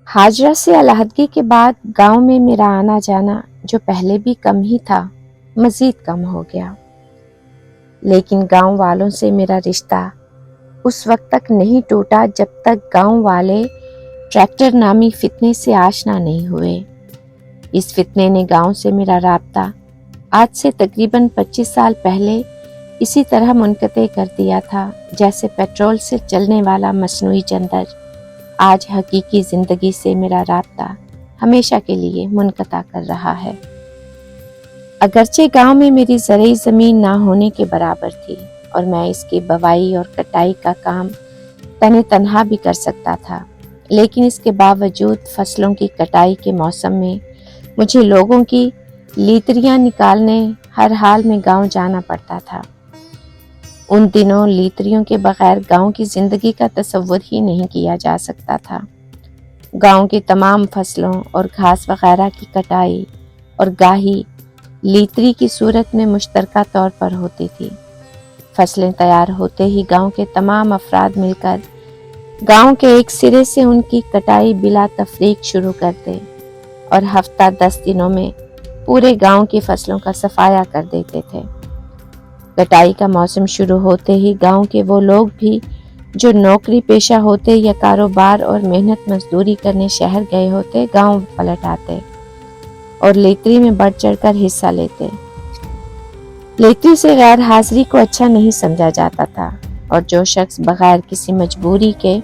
ہاجرہ سے علیحدگی کے بعد گاؤں میں میرا آنا جانا جو پہلے بھی کم ہی تھا مزید کم ہو گیا، لیکن گاؤں والوں سے میرا رشتہ اس وقت تک نہیں ٹوٹا جب تک گاؤں والے ٹریکٹر نامی فتنے سے آشنا نہیں ہوئے۔ اس فتنے نے گاؤں سے میرا رابطہ آج سے تقریباً 25 سال پہلے اسی طرح منقطع کر دیا تھا جیسے پیٹرول سے چلنے والا مصنوعی جندر آج حقیقی زندگی سے میرا رابطہ ہمیشہ کے لیے منقطع کر رہا ہے۔ اگرچہ گاؤں میں میری زرعی زمین نہ ہونے کے برابر تھی اور میں اس کی بوائی اور کٹائی کا کام تنہا بھی کر سکتا تھا، لیکن اس کے باوجود فصلوں کی کٹائی کے موسم میں مجھے لوگوں کی لیتریاں نکالنے ہر حال میں گاؤں جانا پڑتا تھا۔ ان دنوں لیتریوں کے بغیر گاؤں کی زندگی کا تصور ہی نہیں کیا جا سکتا تھا۔ گاؤں کی تمام فصلوں اور گھاس وغیرہ کی کٹائی اور گاہی لیتری کی صورت میں مشترکہ طور پر ہوتی تھی۔ فصلیں تیار ہوتے ہی گاؤں کے تمام افراد مل کر گاؤں کے ایک سرے سے ان کی کٹائی بلا تفریق شروع کرتے اور ہفتہ 10 دنوں میں پورے گاؤں کی فصلوں کا صفایا کر دیتے تھے۔ کٹائی کا موسم شروع ہوتے ہی گاؤں کے وہ لوگ بھی جو نوکری پیشہ ہوتے یا کاروبار اور محنت مزدوری کرنے شہر گئے ہوتے گاؤں پلٹ آتے اور لیتری میں بڑھ چڑھ کر حصہ لیتے۔ لیتری سے غیر حاضری کو اچھا نہیں سمجھا جاتا تھا اور جو شخص بغیر کسی مجبوری کے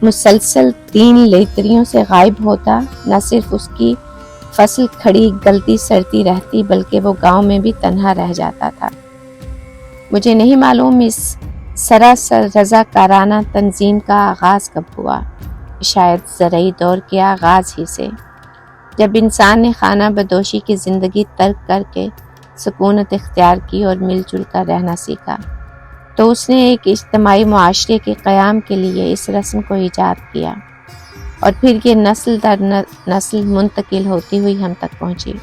مسلسل 3 لیتریوں سے غائب ہوتا نہ صرف اس کی فصل کھڑی گلتی سڑتی رہتی بلکہ وہ گاؤں میں بھی تنہا رہ جاتا تھا۔ مجھے نہیں معلوم اس سراسر رضاکارانہ تنظیم کا آغاز کب ہوا، شاید زرعی دور کے آغاز ہی سے، جب انسان نے خانہ بدوشی کی زندگی ترک کر کے سکونت اختیار کی اور مل جل کر رہنا سیکھا، تو اس نے ایک اجتماعی معاشرے کے قیام کے لیے اس رسم کو ایجاد کیا اور پھر یہ نسل در نسل منتقل ہوتی ہوئی ہم تک پہنچی۔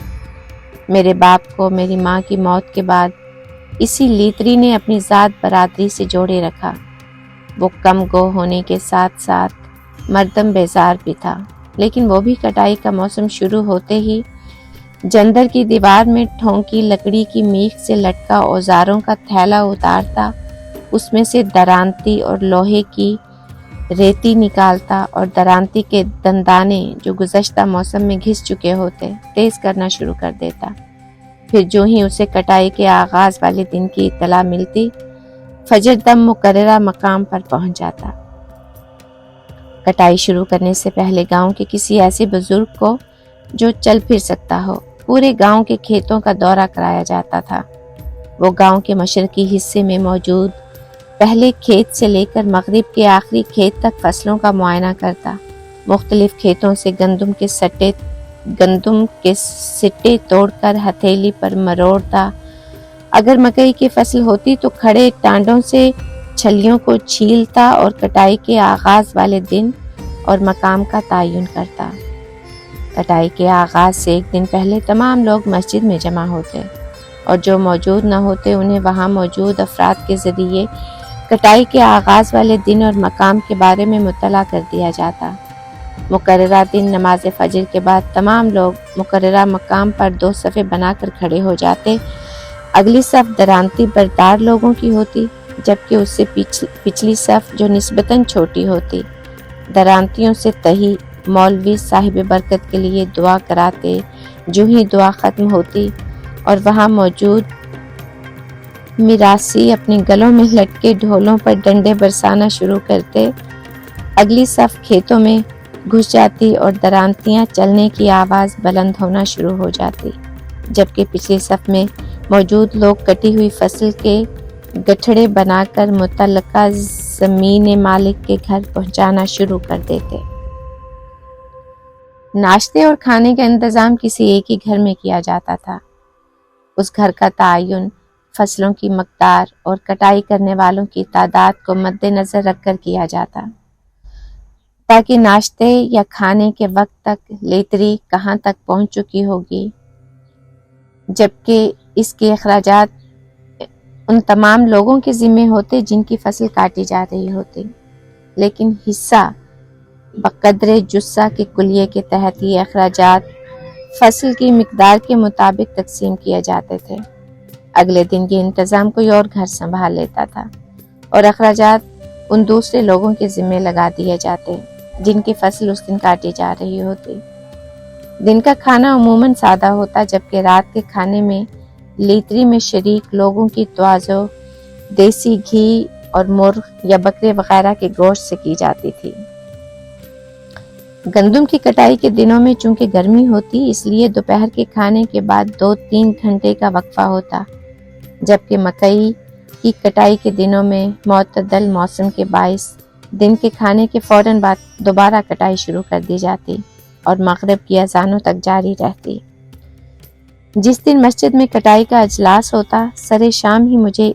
میرے باپ کو میری ماں کی موت کے بعد اسی لیتری نے اپنی ذات برادری سے جوڑے رکھا۔ وہ کم گو ہونے کے ساتھ ساتھ مردم بیزار بھی تھا، لیکن وہ بھی کٹائی کا موسم شروع ہوتے ہی جندر کی دیوار میں ٹھونکی لکڑی کی میخ سے لٹکا اوزاروں کا تھیلا اتارتا، اس میں سے درانتی اور لوہے کی ریتی نکالتا اور درانتی کے دندانے جو گزشتہ موسم میں گھس چکے ہوتے تیز کرنا شروع کر دیتا۔ پھر جو ہی اسے کٹائی کے آغاز والے دن کی اطلاع ملتی، فجر دم مقررہ مقام پر پہنچ جاتا۔ کٹائی شروع کرنے سے پہلے گاؤں کے کسی ایسے بزرگ کو جو چل پھر سکتا ہو پورے گاؤں کے کھیتوں کا دورہ کرایا جاتا تھا۔ وہ گاؤں کے مشرقی حصے میں موجود پہلے کھیت سے لے کر مغرب کے آخری کھیت تک فصلوں کا معائنہ کرتا، مختلف کھیتوں سے گندم کے سٹے توڑ کر ہتھیلی پر مروڑتا، اگر مکئی کی فصل ہوتی تو کھڑے ٹانڈوں سے چھلیوں کو چھیلتا اور کٹائی کے آغاز والے دن اور مقام کا تعین کرتا۔ کٹائی کے آغاز سے ایک دن پہلے تمام لوگ مسجد میں جمع ہوتے اور جو موجود نہ ہوتے انہیں وہاں موجود افراد کے ذریعے کٹائی کے آغاز والے دن اور مقام کے بارے میں مطلع کر دیا جاتا۔ مقررہ دن نماز فجر کے بعد تمام لوگ مقررہ مقام پر 2 صفیں بنا کر کھڑے ہو جاتے۔ اگلی صف درانتی بردار لوگوں کی ہوتی، جبکہ اس سے پچھلی صف جو نسبتاً چھوٹی ہوتی درانتیوں سے تہی مولوی صاحب برکت کے لیے دعا کراتے۔ جو ہی دعا ختم ہوتی اور وہاں موجود میراثی اپنے گلوں میں لٹکے ڈھولوں پر ڈنڈے برسانا شروع کرتے، اگلی صف کھیتوں میں گھس جاتی اور درانتیاں چلنے کی آواز بلند ہونا شروع ہو جاتی، جبکہ پچھلی صف میں موجود لوگ کٹی ہوئی فصل کے گٹھڑے بنا کر متعلقہ زمین مالک کے گھر پہنچانا شروع کر دیتے۔ ناشتے اور کھانے کا انتظام کسی ایک ہی گھر میں کیا جاتا تھا۔ اس گھر کا تعین فصلوں کی مقدار اور کٹائی کرنے والوں کی تعداد کو مد نظر رکھ کر کیا جاتا، تاکہ ناشتے یا کھانے کے وقت تک لیتری کہاں تک پہنچ چکی ہوگی، جبکہ اس کے اخراجات ان تمام لوگوں کے ذمے ہوتے جن کی فصل کاٹی جا رہی ہوتی، لیکن حصہ بقدر جثہ کے کلیے کے تحت یہ اخراجات فصل کی مقدار کے مطابق تقسیم کیے جاتے تھے۔ اگلے دن یہ انتظام کوئی اور گھر سنبھال لیتا تھا اور اخراجات ان دوسرے لوگوں کے ذمہ لگا دیے جاتے جن کی فصل اس دن کاٹی جا رہی ہوتی۔ دن کا کھانا عموماً سادہ ہوتا، جبکہ رات کے کھانے میں لیتری میں شریک لوگوں کی توازو دیسی گھی اور مرغ یا بکرے وغیرہ کے گوشت سے کی جاتی تھی۔ گندم کی کٹائی کے دنوں میں چونکہ گرمی ہوتی، اس لیے دوپہر کے کھانے کے بعد 2-3 گھنٹے کا وقفہ ہوتا، جبکہ مکئی کی کٹائی کے دنوں میں معتدل موسم کے باعث دن کے کھانے کے فوراً بعد دوبارہ کٹائی شروع کر دی جاتی اور مغرب کی اذانوں تک جاری رہتی۔ جس دن مسجد میں کٹائی کا اجلاس ہوتا، سرے شام ہی مجھے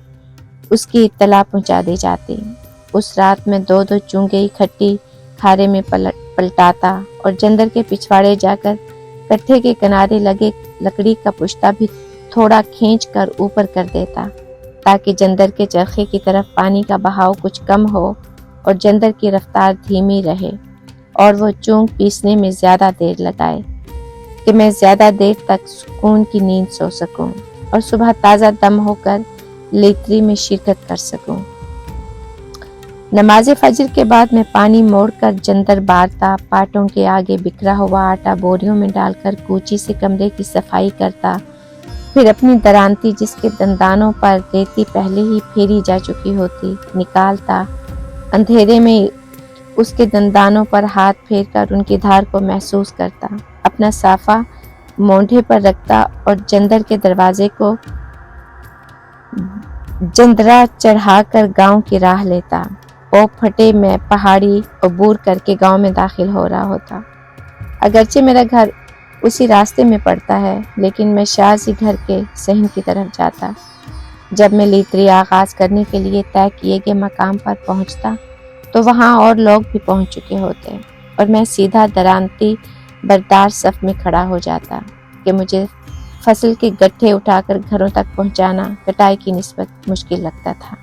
اس کی اطلاع پہنچا دی جاتی۔ اس رات میں 2 چونگے اکٹھی کھارے میں پلٹاتا اور جندر کے پچھواڑے جا کر کٹھے کے کنارے لگے لکڑی کا پشتا بھی تھوڑا کھینچ کر اوپر کر دیتا، تاکہ جندر کے چرخے کی طرف پانی کا بہاؤ کچھ کم ہو اور جندر کی رفتار دھیمی رہے اور وہ چونگ پیسنے میں زیادہ دیر لگائے کہ میں زیادہ دیر تک سکون کی نیند سو سکوں اور صبح تازہ دم ہو کر لیتری میں شرکت کر سکوں۔ نماز فجر کے بعد میں پانی موڑ کر جندر بارتا، پاٹوں کے آگے بکھرا ہوا آٹا بوریوں میں ڈال کر کوچی سے کمرے کی صفائی کرتا، پھر اپنی درانتی جس کے دندانوں پر ریتی پہلے ہی پھیری جا چکی ہوتی نکالتا، اندھیرے میں اس کے دندانوں پر ہاتھ پھیر کر ان کی دھار کو محسوس کرتا، اپنا صافہ مونڈھے پر رکھتا اور جندر کے دروازے کو جندرا چڑھا کر گاؤں کی راہ لیتا۔ او پھٹے میں پہاڑی عبور کر کے گاؤں میں داخل ہو رہا ہوتا۔ اگرچہ میرا گھر اسی راستے میں پڑتا ہے، لیکن میں شاذ ہی گھر کے صحن کی طرف جاتا۔ جب میں لیتری آغاز کرنے کے لیے طے کیے گئے مقام پر پہنچتا تو وہاں اور لوگ بھی پہنچ چکے ہوتے اور میں سیدھا درانتی بردار صف میں کھڑا ہو جاتا کہ مجھے فصل کے گٹھے اٹھا کر گھروں تک پہنچانا کٹائی کی نسبت مشکل لگتا تھا۔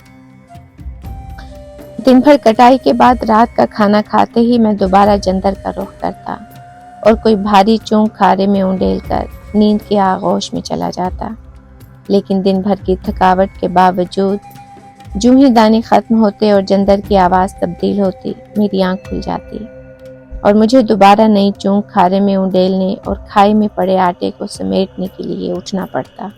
دن بھر کٹائی کے بعد رات کا کھانا کھاتے ہی میں دوبارہ جندر کا رخ کرتا اور کوئی بھاری چونگ کھارے میں اونڈیل کر نیند کے آغوش میں چلا جاتا، لیکن دن بھر کی تھکاوٹ کے باوجود جو ہی دانے ختم ہوتے اور جندر کی آواز تبدیل ہوتی، میری آنکھ کھل جاتی اور مجھے دوبارہ نئی چونگ کھارے میں اونڈیلنے اور کھائی میں پڑے آٹے کو سمیٹنے کے لیے اٹھنا پڑتا۔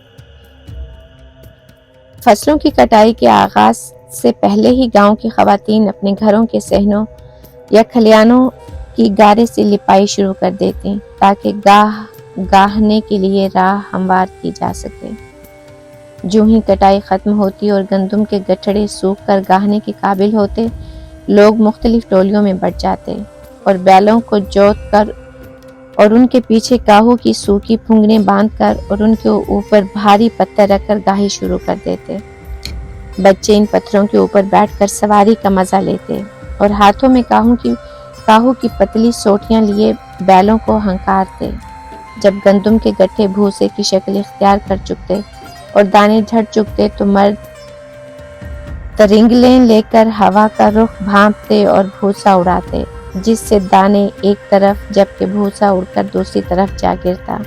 فصلوں کی کٹائی کے آغاز سے پہلے ہی گاؤں کی خواتین اپنے گھروں کے صحنوں یا کھلیانوں کی گارے سے لپائی شروع کر دیتی تاکہ گاہنے کے لیے راہ ہموار کی جا سکے۔ جو ہی کٹائی ختم ہوتی اور گندم کے گٹھڑے سوکھ کر گاہنے کے قابل ہوتے، لوگ مختلف ٹولیوں میں بٹ جاتے اور بیلوں کو جوت کر اور ان کے پیچھے کاہو کی سوکھی پھنگنے باندھ کر اور ان کے اوپر بھاری پتھر رکھ کر گاہی شروع کر دیتے۔ بچے ان پتھروں کے اوپر بیٹھ کر سواری کا مزہ لیتے اور ہاتھوں میں کاہو کی پتلی سوٹیاں لیے بیلوں کو ہنکارتے۔ جب گندم کے گٹھے بھوسے کی شکل اختیار کر چکتے اور دانے جھڑ چکتے تو مرد ترنگلیں لے کر ہوا کا رخ بھانپتے اور بھوسا اڑاتے، جس سے دانے ایک طرف جبکہ بھوسا اڑ کر دوسری طرف جا گرتا۔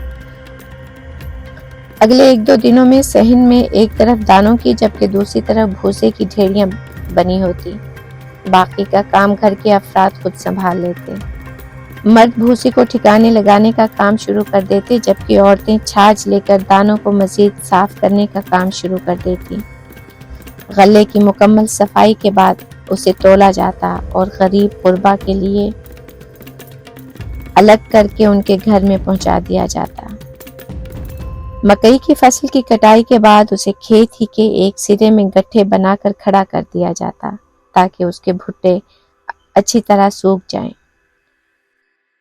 اگلے 1-2 دنوں میں صحن میں ایک طرف دانوں کی جبکہ دوسری طرف بھوسے کی ڈھیریاں بنی ہوتی۔ باقی کا کام گھر کے افراد خود سنبھال لیتے۔ مرد بھوسی کو ٹھکانے لگانے کا کام شروع کر دیتے، جبکہ عورتیں چھاج لے کر دانوں کو مزید صاف کرنے کا کام شروع کر دیتی۔ غلے کی مکمل صفائی کے بعد اسے تولا جاتا اور غریب غربا کے لیے الگ کر کے ان کے گھر میں پہنچا دیا جاتا۔ مکئی کی فصل کی کٹائی کے بعد اسے کھیت ہی کے ایک سرے میں گٹھے بنا کر کھڑا کر دیا جاتا تاکہ اس کے بھٹے اچھی طرح سوکھ جائیں۔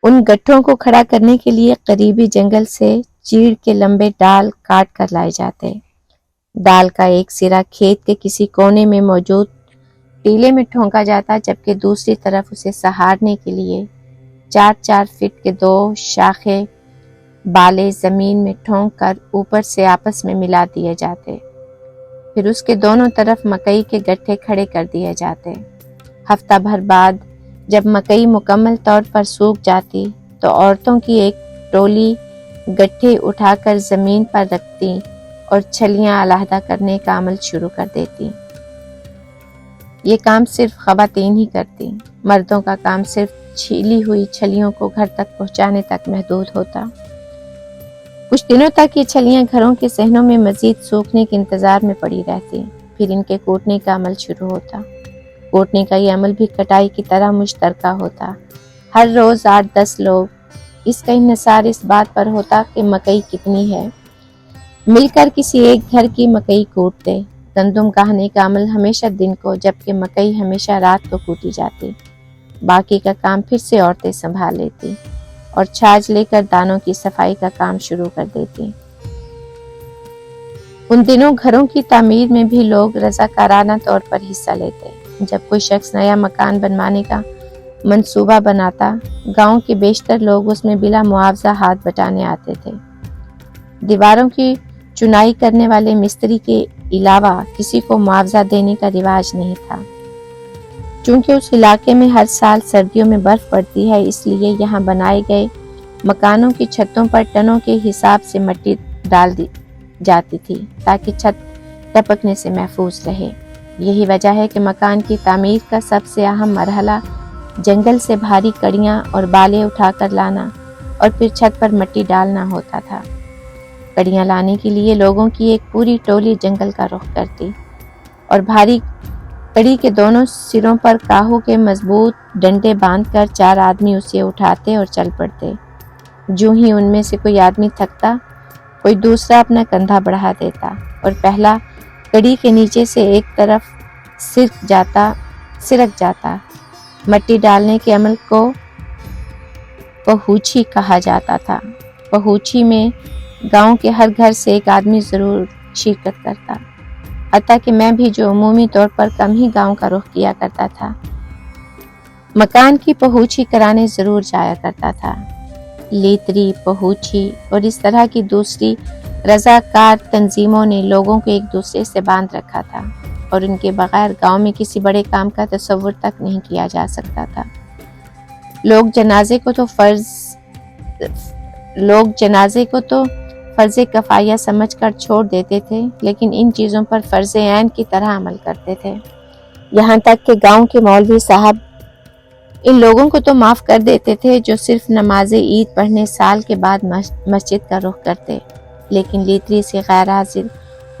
ان گٹھوں کو کھڑا کرنے کے لیے قریبی جنگل سے چیڑ کے لمبے ڈال کاٹ کر لائے جاتے۔ ڈال کا ایک سرا کھیت کے کسی کونے میں موجود ٹیلے میں ٹھونکا جاتا، جبکہ دوسری طرف اسے سہارنے کے لیے 4-4 فٹ کے 2 شاخے بالے زمین میں ٹھونک کر اوپر سے آپس میں ملا دیے جاتے، پھر اس کے دونوں طرف مکئی کے گٹھے کھڑے کر دیے جاتے۔ ہفتہ بھر بعد جب مکئی مکمل طور پر سوکھ جاتی تو عورتوں کی ایک ٹولی گٹھے اٹھا کر زمین پر رکھتی اور چھلیاں علیحدہ کرنے کا عمل شروع کر دیتی۔ یہ کام صرف خواتین ہی کرتی، مردوں کا کام صرف چھیلی ہوئی چھلیوں کو گھر تک پہنچانے تک محدود ہوتا۔ کچھ دنوں تک یہ چھلیاں گھروں کے صحنوں میں مزید سوکھنے کے انتظار میں پڑی رہتی، پھر ان کے کوٹنے کا عمل شروع ہوتا۔ کوٹنے کا یہ عمل بھی کٹائی کی طرح مشترکہ ہوتا۔ ہر روز 8-10 لوگ، اس کا انحصار اس بات پر ہوتا کہ مکئی کتنی ہے، مل کر کسی ایک گھر کی مکئی کوٹتے۔ گندم گاہنے کا عمل ہمیشہ دن کو، جبکہ مکئی ہمیشہ رات کو کوٹی جاتی۔ باقی کا کام پھر سے عورتیں سنبھال لیتی اور چھاج لے کر دانوں کی صفائی کا کام شروع کر دیتی۔ ان دنوں گھروں کی تعمیر میں بھی لوگ رضاکارانہ طور پر حصہ لیتے۔ جب کوئی شخص نیا مکان بنوانے کا منصوبہ بناتا، گاؤں کے بیشتر لوگ اس میں بلا معاوضہ ہاتھ بٹانے آتے تھے۔ دیواروں کی چنائی کرنے والے مستری کے علاوہ کسی کو معاوضہ دینے کا رواج نہیں تھا۔ چونکہ اس علاقے میں ہر سال سردیوں میں برف پڑتی ہے، اس لیے یہاں بنائے گئے مکانوں کی چھتوں پر ٹنوں کے حساب سے مٹی ڈال دی جاتی تھی تاکہ چھت ٹپکنے سے محفوظ رہے۔ یہی وجہ ہے کہ مکان کی تعمیر کا سب سے اہم مرحلہ جنگل سے بھاری کڑیاں اور بالیں اٹھا کر لانا اور پھر چھت پر مٹی ڈالنا ہوتا تھا۔ کڑیاں لانے کے لیے لوگوں کی ایک پوری ٹولی جنگل کا رخ کرتی اور بھاری کڑی کے دونوں سروں پر کاہوں کے مضبوط ڈنڈے باندھ کر 4 آدمی اسے اٹھاتے اور چل پڑتے۔ جو ہی ان میں سے کوئی آدمی تھکتا، کوئی دوسرا اپنا کندھا بڑھا دیتا اور پہلا کڑی کے نیچے سے ایک طرف سرک جاتا۔ مٹی ڈالنے کے عمل کو پہوچی کہا جاتا تھا۔ پہوچی میں گاؤں کے ہر گھر سے ایک آدمی ضرور شرکت کرتا، حتیٰ کہ میں بھی، جو عمومی طور پر کم ہی گاؤں کا رخ کیا کرتا تھا، مکان کی پہوچی کرانے ضرور جایا کرتا تھا۔ لیتری، پہوچی اور اس طرح کی دوسری رضاکار تنظیموں نے لوگوں کو ایک دوسرے سے باندھ رکھا تھا اور ان کے بغیر گاؤں میں کسی بڑے کام کا تصور تک نہیں کیا جا سکتا تھا۔ لوگ جنازے کو تو فرض کفایہ سمجھ کر چھوڑ دیتے تھے، لیکن ان چیزوں پر فرض عین کی طرح عمل کرتے تھے۔ یہاں تک کہ گاؤں کے مولوی صاحب ان لوگوں کو تو معاف کر دیتے تھے جو صرف نماز عید پڑھنے سال کے بعد مسجد کا رخ کرتے، لیکن لیتری سے غیر حاضر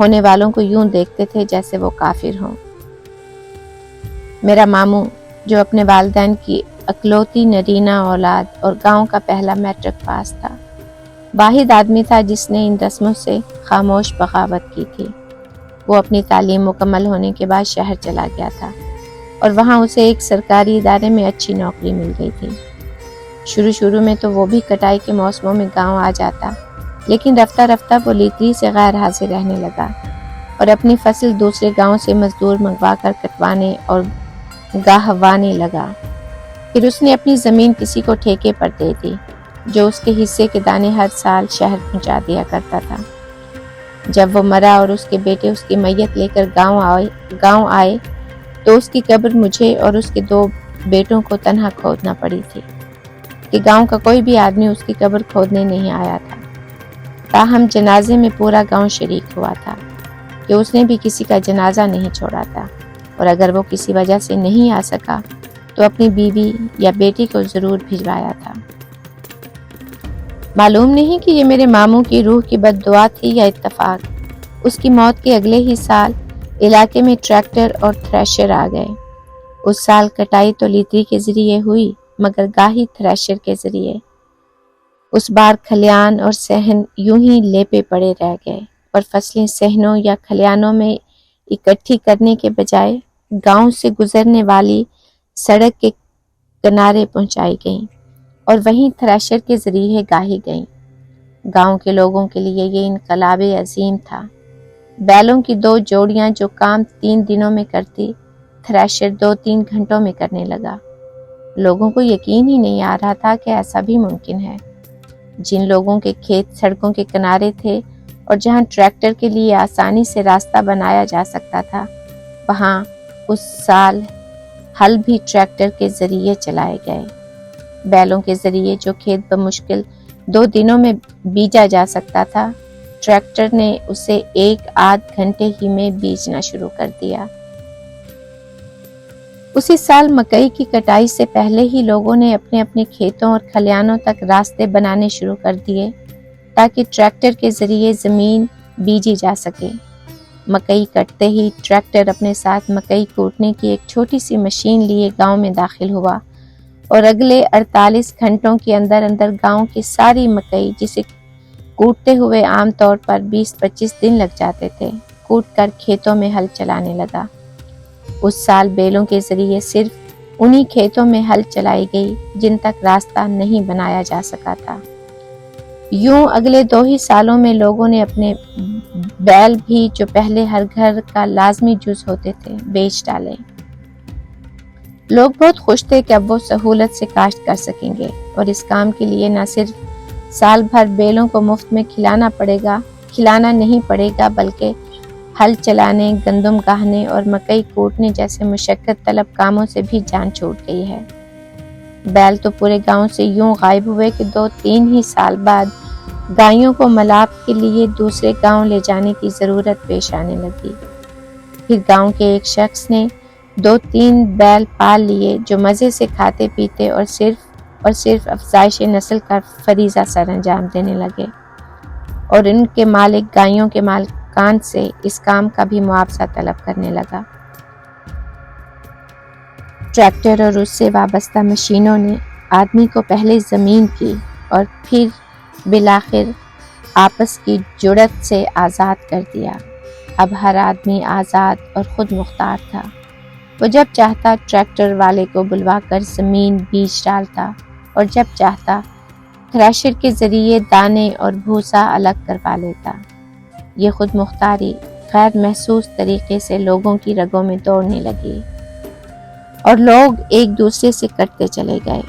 ہونے والوں کو یوں دیکھتے تھے جیسے وہ کافر ہوں۔ میرا ماموں، جو اپنے والدین کی اکلوتی نرینہ اولاد اور گاؤں کا پہلا میٹرک پاس تھا، واحد آدمی تھا جس نے ان رسموں سے خاموش بغاوت کی تھی۔ وہ اپنی تعلیم مکمل ہونے کے بعد شہر چلا گیا تھا اور وہاں اسے ایک سرکاری ادارے میں اچھی نوکری مل گئی تھی۔ شروع میں تو وہ بھی کٹائی کے موسموں میں گاؤں آ جاتا، لیکن رفتہ رفتہ وہ لیتری سے غیر حاضر رہنے لگا اور اپنی فصل دوسرے گاؤں سے مزدور منگوا کر کٹوانے اور گاہوانے لگا۔ پھر اس نے اپنی زمین کسی کو ٹھیکے پر دے دی، جو اس کے حصے کے دانے ہر سال شہر پہنچا دیا کرتا تھا۔ جب وہ مرا اور اس کے بیٹے اس کی میت لے کر گاؤں آئے تو اس کی قبر مجھے اور اس کے 2 بیٹوں کو تنہا کھودنا پڑی تھی کہ گاؤں کا کوئی بھی آدمی اس کی قبر کھودنے نہیں آیا تھا۔ تاہم جنازے میں پورا گاؤں شریک ہوا تھا کہ اس نے بھی کسی کا جنازہ نہیں چھوڑا تھا، اور اگر وہ کسی وجہ سے نہیں آ سکا تو اپنی بیوی یا بیٹی کو ضرور بھجوایا تھا۔ معلوم نہیں کہ یہ میرے ماموں کی روح کی بد دعا تھی یا اتفاق۔ اس کی موت کے اگلے ہی سال علاقے میں ٹریکٹر اور تھریشر آ گئے۔ اس سال کٹائی تو لیتری کے ذریعے ہوئی، مگر گاہی تھریشر کے ذریعے۔ اس بار کھلیان اور صحن یوں ہی لیپے پڑے رہ گئے اور فصلیں صحنوں یا کھلیانوں میں اکٹھی کرنے کے بجائے گاؤں سے گزرنے والی سڑک کے کنارے پہنچائی گئیں اور وہیں تھریشر کے ذریعے گاہی گئیں۔ گاؤں کے لوگوں کے لیے یہ انقلاب عظیم تھا۔ بیلوں کی 2 جوڑیاں جو کام 3 دنوں میں کرتی، تھریشر 2-3 گھنٹوں میں کرنے لگا۔ لوگوں کو یقین ہی نہیں آ رہا تھا کہ ایسا بھی ممکن ہے۔ جن لوگوں کے کھیت سڑکوں کے کنارے تھے اور جہاں ٹریکٹر کے لیے آسانی سے راستہ بنایا جا سکتا تھا، وہاں اس سال ہل بھی ٹریکٹر کے ذریعے چلائے گئے۔ بیلوں کے ذریعے جو کھیت بمشکل 2 دنوں میں بیجا جا سکتا تھا، ٹریکٹر نے اسے 1-8 گھنٹے ہی میں بیجنا شروع کر دیا۔ اسی سال مکئی کی کٹائی سے پہلے ہی لوگوں نے اپنے اپنے کھیتوں اور کھلیانوں تک راستے بنانے شروع کر دیے تاکہ ٹریکٹر کے ذریعے زمین بیجی جا سکے۔ مکئی کٹتے ہی ٹریکٹر اپنے ساتھ مکئی کوٹنے کی ایک چھوٹی سی مشین لیے گاؤں میں داخل ہوا اور اگلے 48 گھنٹوں کے اندر اندر گاؤں کی ساری مکئی، جسے کوٹتے ہوئے عام طور پر 20-25 دن لگ جاتے تھے، کوٹ کر کھیتوں میں ہل چلانے لگا۔ اس سال بیلوں کے ذریعے صرف انہی کھیتوں میں ہل چلائی گئی جن تک راستہ نہیں بنایا جا سکا تھا۔ یوں اگلے 2 ہی سالوں میں لوگوں نے اپنے بیل بھی، جو پہلے ہر گھر کا لازمی جز ہوتے تھے، بیچ ڈالے۔ لوگ بہت خوش تھے کہ اب وہ سہولت سے کاشت کر سکیں گے اور اس کام کے لیے نہ صرف سال بھر بیلوں کو مفت میں کھلانا نہیں پڑے گا، بلکہ ہل چلانے، گندم گاہنے اور مکئی کوٹنے جیسے مشقت طلب کاموں سے بھی جان چھوٹ گئی ہے۔ بیل تو پورے گاؤں سے یوں غائب ہوئے کہ 2-3 ہی سال بعد گائیوں کو ملاپ کے لیے دوسرے گاؤں لے جانے کی ضرورت پیش آنے لگی۔ پھر گاؤں کے ایک شخص نے 2-3 بیل پال لیے جو مزے سے کھاتے پیتے اور صرف افزائش نسل کا فریضہ سر انجام دینے لگے، اور ان کے مالک گائیوں کے مالکان سے اس کام کا بھی معاوضہ طلب کرنے لگا۔ ٹریکٹر اور اس سے وابستہ مشینوں نے آدمی کو پہلے زمین کی اور پھر بالآخر آپس کی جڑت سے آزاد کر دیا۔ اب ہر آدمی آزاد اور خود مختار تھا۔ وہ جب چاہتا ٹریکٹر والے کو بلوا کر زمین بیج ڈالتا اور جب چاہتا تھریشر کے ذریعے دانے اور بھوسا الگ کروا لیتا۔ یہ خود مختاری غیر محسوس طریقے سے لوگوں کی رگوں میں دوڑنے لگی اور لوگ ایک دوسرے سے کٹتے چلے گئے۔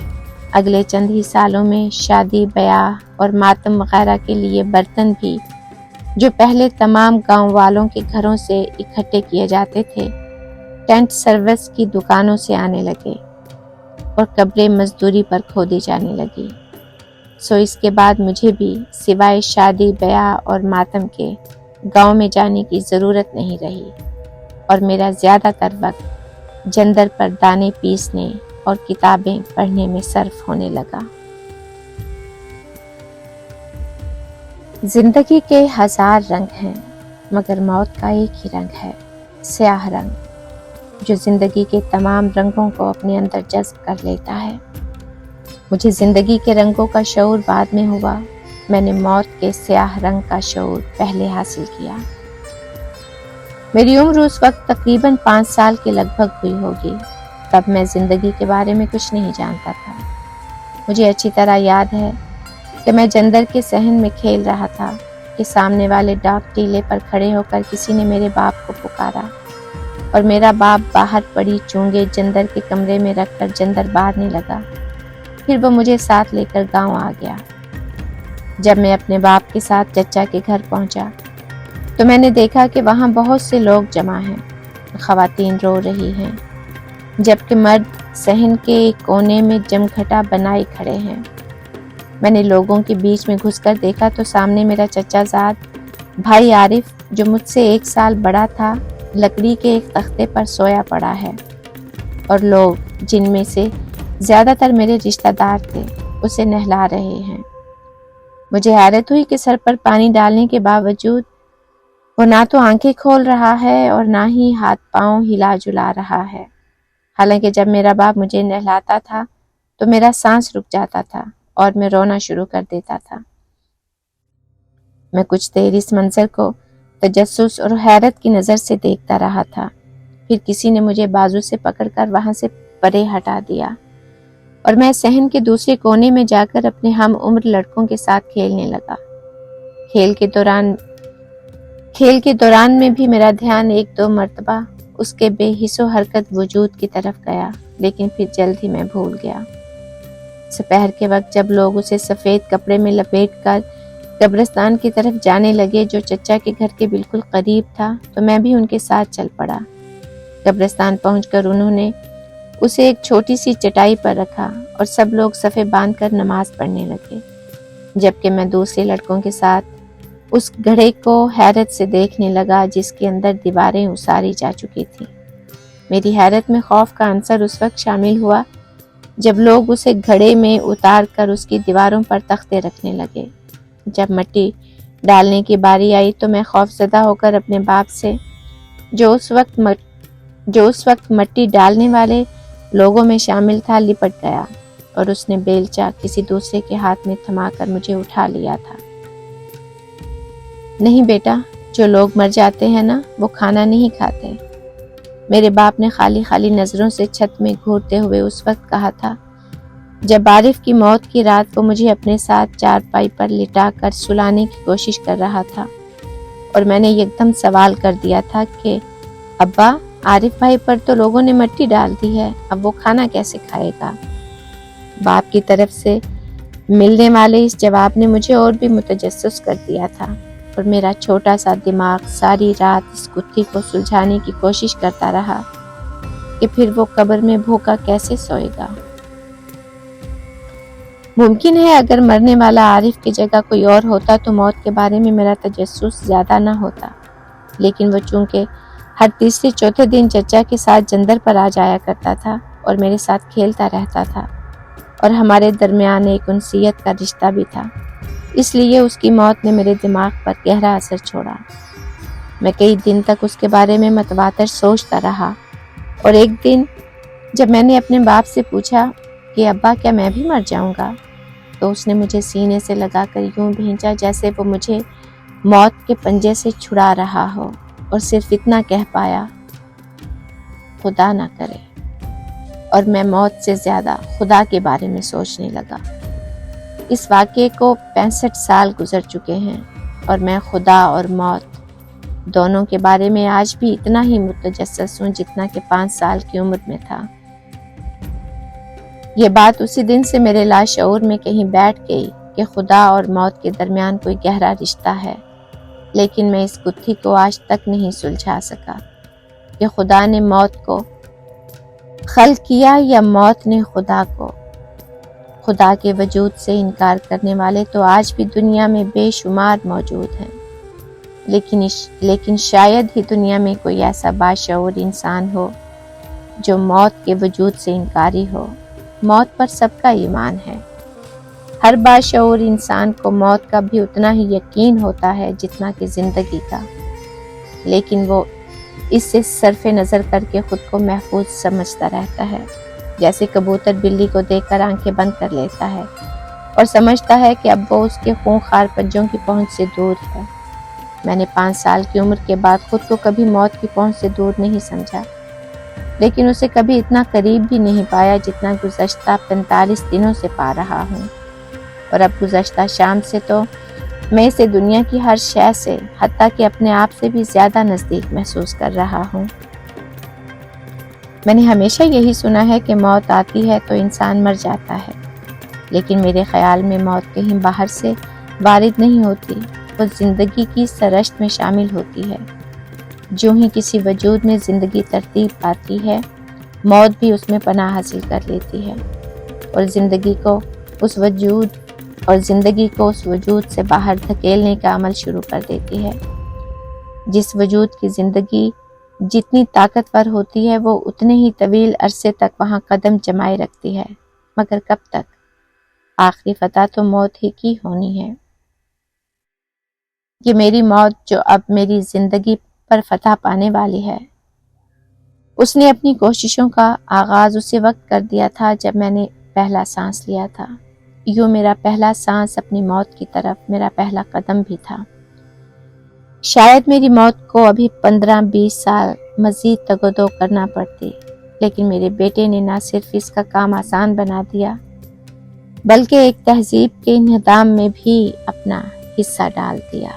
اگلے چند ہی سالوں میں شادی، بیاہ اور ماتم وغیرہ کے لیے برتن بھی، جو پہلے تمام گاؤں والوں کے گھروں سے اکٹھے کیے جاتے تھے، ٹینٹ سروس کی دکانوں سے آنے لگے اور قبریں مزدوری پر کھودی جانے لگی۔ سو اس کے بعد مجھے بھی سوائے شادی، بیاہ اور ماتم کے گاؤں میں جانے کی ضرورت نہیں رہی، اور میرا زیادہ تر وقت جندر پر دانے پیسنے اور کتابیں پڑھنے میں صرف ہونے لگا۔ زندگی کے 1000 رنگ ہیں، مگر موت کا ایک ہی رنگ ہے، سیاہ رنگ، جو زندگی کے تمام رنگوں کو اپنے اندر جذب کر لیتا ہے۔ مجھے زندگی کے رنگوں کا شعور بعد میں ہوا، میں نے موت کے سیاہ رنگ کا شعور پہلے حاصل کیا۔ میری عمر اس وقت تقریباً 5 سال کے لگ بھگ ہوئی ہوگی۔ تب میں زندگی کے بارے میں کچھ نہیں جانتا تھا۔ مجھے اچھی طرح یاد ہے کہ میں جندر کے صحن میں کھیل رہا تھا کہ سامنے والے ڈاک ٹیلے پر کھڑے ہو کر کسی نے میرے باپ کو پکارا، اور میرا باپ باہر پڑی چونگے جندر کے کمرے میں رکھ کر جندر باندھنے لگا۔ پھر وہ مجھے ساتھ لے کر گاؤں آ گیا۔ جب میں اپنے باپ کے ساتھ چچا کے گھر پہنچا تو میں نے دیکھا کہ وہاں بہت سے لوگ جمع ہیں، خواتین رو رہی ہیں، جبکہ مرد صحن کے ایک کونے میں جمگھٹا بنائے کھڑے ہیں۔ میں نے لوگوں کے بیچ میں گھس کر دیکھا تو سامنے میرا چچا زاد بھائی عارف، جو مجھ سے 1 سال بڑا تھا، لکڑی کے ایک تختے پر سویا پڑا ہے، اور لوگ، جن میں سے زیادہ تر میرے رشتہ دار تھے، اسے نہلا رہے ہیں۔ مجھے حیرت ہوئی کہ سر پر پانی ڈالنے کے باوجود وہ نہ تو آنکھیں کھول رہا ہے اور نہ ہی ہاتھ پاؤں ہلا جلا رہا ہے۔ حالانکہ جب میرا باپ مجھے نہلاتا تھا تو میرا سانس رک جاتا تھا اور میں رونا شروع کر دیتا تھا۔ میں کچھ دیر اس منظر کو تجسس اور حیرت کی نظر سے دیکھتا رہا تھا۔ پھر کسی نے مجھے بازو سے پکڑ کر وہاں سے پرے ہٹا دیا اور میں صحن کے دوسرے کونے میں جا کر اپنے ہم عمر لڑکوں کے ساتھ کھیلنے لگا۔ کھیل کے دوران میں بھی میرا دھیان 1-2 مرتبہ اس کے بے حس و حرکت وجود کی طرف گیا، لیکن پھر جلد ہی میں بھول گیا۔ دوپہر کے وقت جب لوگ اسے سفید کپڑے میں لپیٹ کر قبرستان کی طرف جانے لگے جو چچا کے گھر کے بالکل قریب تھا، تو میں بھی ان کے ساتھ چل پڑا۔ قبرستان پہنچ کر انہوں نے اسے ایک چھوٹی سی چٹائی پر رکھا اور سب لوگ صفیں باندھ کر نماز پڑھنے لگے، جبکہ میں دوسرے لڑکوں کے ساتھ اس گھڑے کو حیرت سے دیکھنے لگا جس کے اندر دیواریں اساری جا چکی تھیں۔ میری حیرت میں خوف کا عنصر اس وقت شامل ہوا جب لوگ اسے گھڑے میں اتار کر اس کی دیواروں پر تختے رکھنے لگے۔ جب مٹی ڈالنے کی باری آئی تو میں خوف زدہ ہو کر اپنے باپ سے، جو اس وقت مٹی ڈالنے والے لوگوں میں شامل تھا، لپٹ گیا اور اس نے بیلچہ کسی دوسرے کے ہاتھ میں تھما کر مجھے اٹھا لیا تھا۔ نہیں بیٹا، جو لوگ مر جاتے ہیں نا، وہ کھانا نہیں کھاتے، میرے باپ نے خالی خالی نظروں سے چھت میں گھورتے ہوئے اس وقت کہا تھا جب عارف کی موت کی رات وہ مجھے اپنے ساتھ چارپائی پر لٹا کر سلانے کی کوشش کر رہا تھا، اور میں نے یکدم سوال کر دیا تھا کہ ابا، عارف بھائی پر تو لوگوں نے مٹی ڈال دی ہے، اب وہ کھانا کیسے کھائے گا؟ باپ کی طرف سے ملنے والے اس جواب نے مجھے اور بھی متجسس کر دیا تھا، اور میرا چھوٹا سا دماغ ساری رات اس گتھی کو سلجھانے کی کوشش کرتا رہا کہ پھر وہ قبر میں بھوکا کیسے سوئے گا۔ ممکن ہے اگر مرنے والا عارف کی جگہ کوئی اور ہوتا تو موت کے بارے میں میرا تجسس زیادہ نہ ہوتا، لیکن وہ چونکہ ہر تیسرے چوتھے دن چچا کے ساتھ جندر پر آ جایا کرتا تھا اور میرے ساتھ کھیلتا رہتا تھا، اور ہمارے درمیان ایک انسیت کا رشتہ بھی تھا، اس لیے اس کی موت نے میرے دماغ پر گہرا اثر چھوڑا۔ میں کئی دن تک اس کے بارے میں متواتر سوچتا رہا، اور ایک دن جب میں نے اپنے باپ سے پوچھا کہ ابا، کیا میں بھی مر جاؤں گا، تو اس نے مجھے سینے سے لگا کر یوں بھینچا جیسے وہ مجھے موت کے پنجے سے چھڑا رہا ہو، اور صرف اتنا کہہ پایا، خدا نہ کرے۔ اور میں موت سے زیادہ خدا کے بارے میں سوچنے لگا۔ اس واقعے کو 65 سال گزر چکے ہیں، اور میں خدا اور موت دونوں کے بارے میں آج بھی اتنا ہی متجسس ہوں جتنا کہ 5 سال کی عمر میں تھا۔ یہ بات اسی دن سے میرے لاشعور میں کہیں بیٹھ گئی کہ خدا اور موت کے درمیان کوئی گہرا رشتہ ہے، لیکن میں اس گتھی کو آج تک نہیں سلجھا سکا کہ خدا نے موت کو خلق کیا یا موت نے خدا کو۔ خدا کے وجود سے انکار کرنے والے تو آج بھی دنیا میں بے شمار موجود ہیں، لیکن شاید ہی دنیا میں کوئی ایسا باشعور انسان ہو جو موت کے وجود سے انکاری ہو۔ موت پر سب کا ایمان ہے، ہر باشعور انسان کو موت کا بھی اتنا ہی یقین ہوتا ہے جتنا کہ زندگی کا، لیکن وہ اس سے صرف نظر کر کے خود کو محفوظ سمجھتا رہتا ہے، جیسے کبوتر بلی کو دیکھ کر آنکھیں بند کر لیتا ہے اور سمجھتا ہے کہ اب وہ اس کے خونخوار پنجوں کی پہنچ سے دور ہے۔ میں نے 5 سال کی عمر کے بعد خود کو کبھی موت کی پہنچ سے دور نہیں سمجھا، لیکن اسے کبھی اتنا قریب بھی نہیں پایا جتنا گزشتہ 45 دنوں سے پا رہا ہوں، اور اب گزشتہ شام سے تو میں اسے دنیا کی ہر شے سے، حتیٰ کہ اپنے آپ سے بھی زیادہ نزدیک محسوس کر رہا ہوں۔ میں نے ہمیشہ یہی سنا ہے کہ موت آتی ہے تو انسان مر جاتا ہے، لیکن میرے خیال میں موت کہیں باہر سے وارد نہیں ہوتی، وہ زندگی کی سرشت میں شامل ہوتی ہے۔ جو ہی کسی وجود میں زندگی ترتیب پاتی ہے، موت بھی اس میں پناہ حاصل کر لیتی ہے، اور زندگی کو اس وجود سے باہر دھکیلنے کا عمل شروع کر دیتی ہے۔ جس وجود کی زندگی جتنی طاقتور ہوتی ہے، وہ اتنے ہی طویل عرصے تک وہاں قدم جمائے رکھتی ہے، مگر کب تک؟ آخری فتح تو موت ہی کی ہونی ہے۔ یہ میری موت جو اب میری زندگی پر فتح پانے والی ہے، اس نے اپنی کوششوں کا آغاز اسی وقت کر دیا تھا جب میں نے پہلا سانس لیا تھا۔ یوں میرا پہلا سانس اپنی موت کی طرف میرا پہلا قدم بھی تھا۔ شاید میری موت کو ابھی 15-20 سال مزید تگودو کرنا پڑتی، لیکن میرے بیٹے نے نہ صرف اس کا کام آسان بنا دیا، بلکہ ایک تہذیب کے انہدام میں بھی اپنا حصہ ڈال دیا۔